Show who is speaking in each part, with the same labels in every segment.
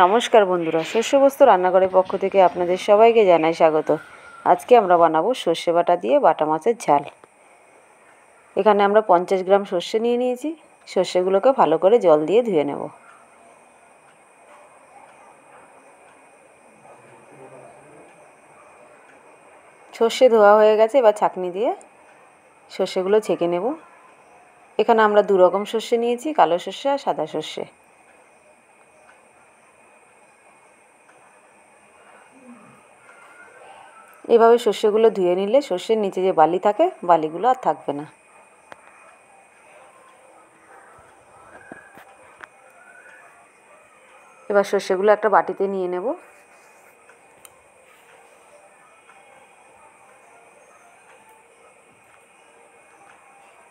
Speaker 1: নমস্কার বন্ধুরা, শস্যবস্তু রান্নাঘরের পক্ষ থেকে আপনাদের সবাইকে জানাই স্বাগত। আজকে আমরা বানাবো সর্ষে বাটা দিয়ে বাটা মাছের ঝাল। এখানে আমরা 50 গ্রাম সর্ষে নিয়ে নিয়েছি। সর্ষেগুলোকে ভালো করে জল দিয়ে ধুয়ে নেব। সর্ষে ধোয়া হয়ে গেছে, এবার ছাঁকনি দিয়ে সর্ষেগুলো ছেঁকে নেব। এখানে আমরা দু রকম সর্ষে নিয়েছি, কালো সর্ষে আর সাদা সর্ষে। এভাবে সর্ষেগুলো ধুয়ে নিলে সর্ষের নিচে যে বালি থাকে, বালিগুলো আর থাকবে না। এবার সর্ষেগুলো একটা বাটিতে নিয়ে নেব।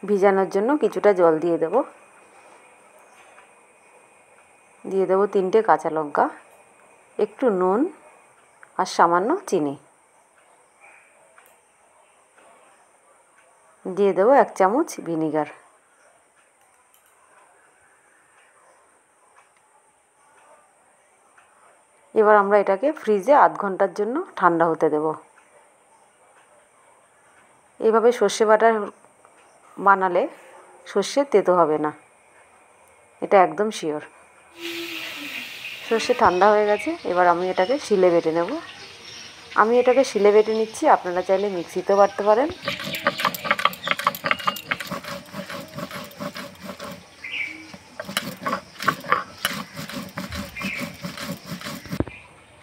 Speaker 1: ভিজানোর জন্য কিছুটা জল দিয়ে দেব। দিয়ে দেব 3টে কাঁচা লঙ্কা, একটু নুন আর সামান্য চিনি। দিয়ে দেব 1 চামচ ভিনিগার। এবার আমরা এটাকে ফ্রিজে আধ ঘন্টার জন্য ঠান্ডা হতে দেব। এইভাবে সর্ষে বাটা বানালে সর্ষে তেতো হবে না, এটা একদম শিওর। সর্ষে ঠান্ডা হয়ে গেছে, এবার আমি এটাকে শিলে বেটে নেব। আমি এটাকে শিলে বেটে নিচ্ছি, আপনারা চাইলে মিক্সিতেও বাটতে পারেন।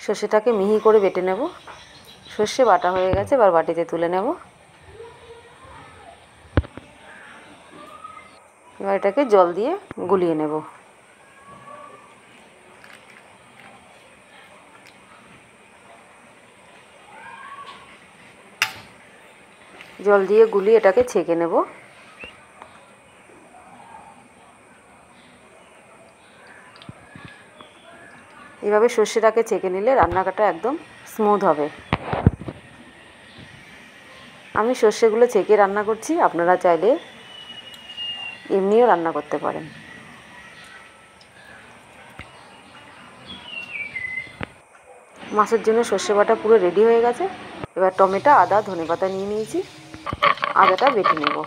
Speaker 1: সর্ষেটাকে মিহি করে বেটে নেব। সর্ষে বাটা হয়ে গেছে, এবার বাটিতে তুলে নেব। এবার এটাকে জল দিয়ে গুলিয়ে নেব। জল দিয়ে গুলিয়ে এটাকে ছেঁকে নেব। এভাবে সর্ষেটাকে ছেঁকে নিলে রান্নাটা একদম স্মুথ হবে। আমি সর্ষেগুলো ছেঁকে রান্না করছি, আপনারা চাইলে এমনিও রান্না করতে পারেন। মাছের জন্য সর্ষে বাটা পুরো রেডি হয়ে গেছে। এবার টমেটো, আদা, ধনেপাতা নিয়ে নিয়েছি। আদাটা বেটে নেব।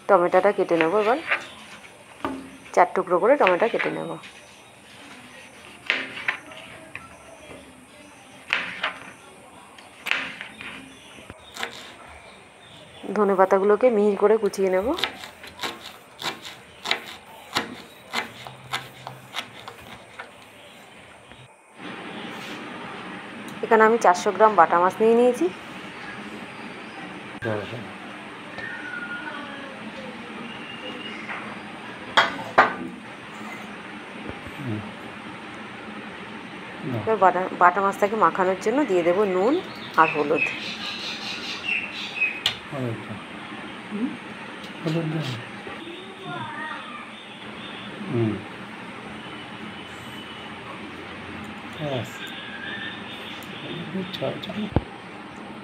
Speaker 1: টমেটোটা কেটে নেব। এবার 4 টুকরো করে টমেটো কেটে নেব। ধনেপাতাগুলোকে মিহি করে কুচিয়ে নেব। এখানে আমি 400 গ্রাম বাটা মাছ নিয়ে নিয়েছি। এবার বাটা মাছটাকে মাখানোর জন্য দিয়ে দেব নুন আর হলুদ।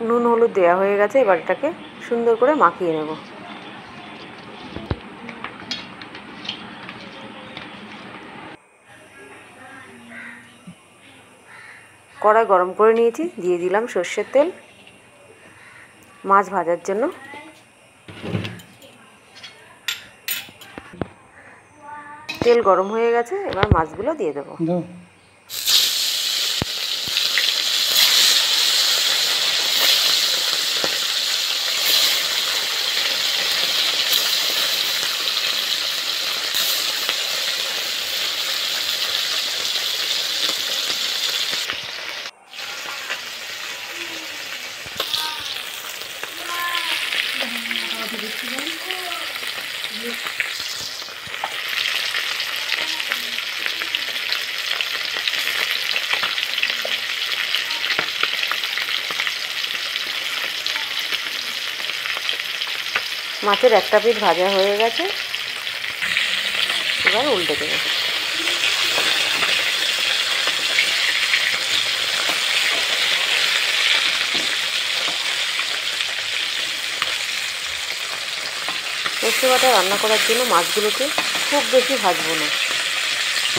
Speaker 1: নুন হলুদ দেওয়া হয়ে গেছে, এবার এটাকে সুন্দর করে মাখিয়ে নেব। কড়াই গরম করে নিয়েছি, দিয়ে দিলাম সর্ষের তেল মাছ ভাজার জন্য। তেল গরম হয়ে গেছে, এবার মাছগুলো দিয়ে দেবো। মাছের একটা পিঠ ভাজা হয়ে গেছে, এবার উল্টে দেবো। সর্ষে বাটা রান্না করার জন্য মাছগুলোকে খুব বেশি ভাজবো না,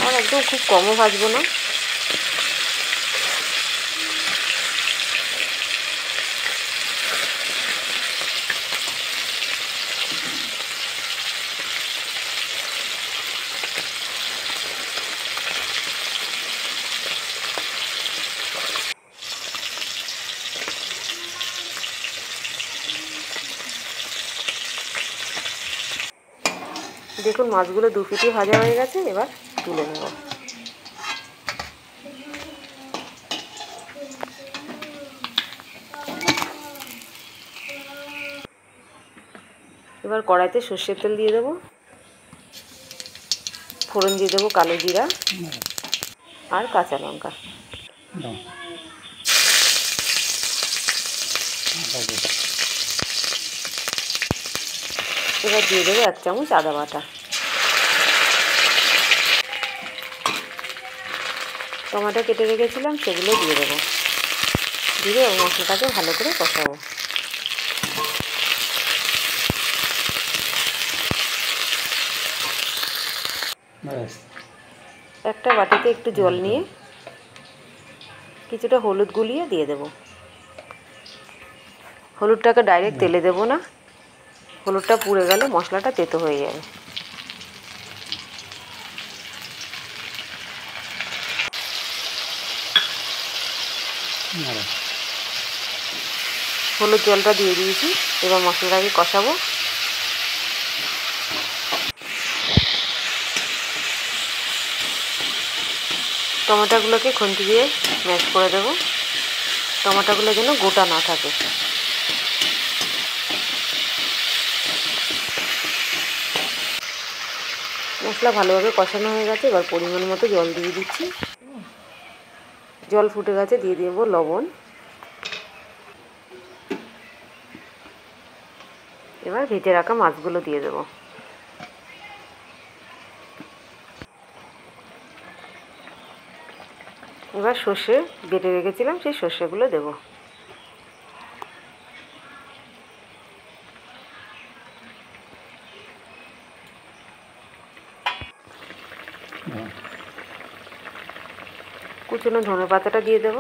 Speaker 1: আর একদম খুব কমও ভাজবো না। দেখুন মাছগুলো 2 পিঠি ভাজা হয়ে গেছে, এবার তুলে নেব। এবার কড়াইতে সর্ষের তেল দিয়ে দেবো, ফোড়ন দিয়ে দেবো কালো জিরা আর কাঁচা লঙ্কা। এবার দিয়ে দেবো 1 চামচ আদা বাটা। টমেটো কেটে রেখেছিলাম সেগুলো দিয়ে দেবো, দিয়ে মশলাটাকে ভালো করে কষাবো। একটা বাটিতে একটু জল নিয়ে কিছুটা হলুদ গুলিয়ে দিয়ে দেব। হলুদটাকে ডাইরেক্ট তেলে দেব না, হলুদটা পুড়ে গেলে মশলাটা তেতো হয়ে যাবে। হলুদ জলটা দিয়ে দিয়েছি, এবার মশলাটাকে কষাবো। টমেটোগুলোকে খুন্তি দিয়ে ম্যাশ করে দেবো, টমেটোগুলো যেন গোটা না থাকে। মশলা ভালোভাবে কষানো হয়ে গেছে, এবার পরিমাণ মতো জল দিয়ে দিচ্ছি। জল ফুটে গেছে, দিয়ে দেব লবণ। এবার ভেজে রাখা মাছগুলো দিয়ে দেব। এবার সর্ষে বেটে রেখেছিলাম সেই সর্ষেগুলো দেব। কুচনো ধনে পাতাটা দিয়ে দেব।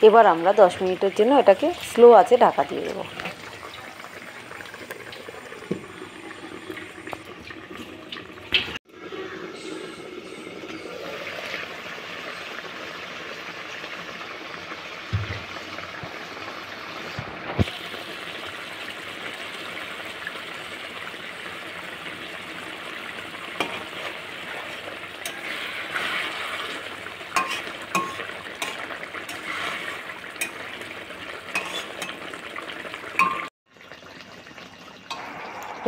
Speaker 1: এবার আমরা 10 মিনিটের জন্য এটাকে স্লো আঁচে ঢাকা দিয়ে দেবো।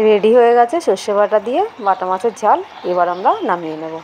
Speaker 1: রেডি হয়ে গেছে সর্ষে বাটা দিয়ে বাটা মাছের ঝাল। এবার আমরা নামিয়ে নেব।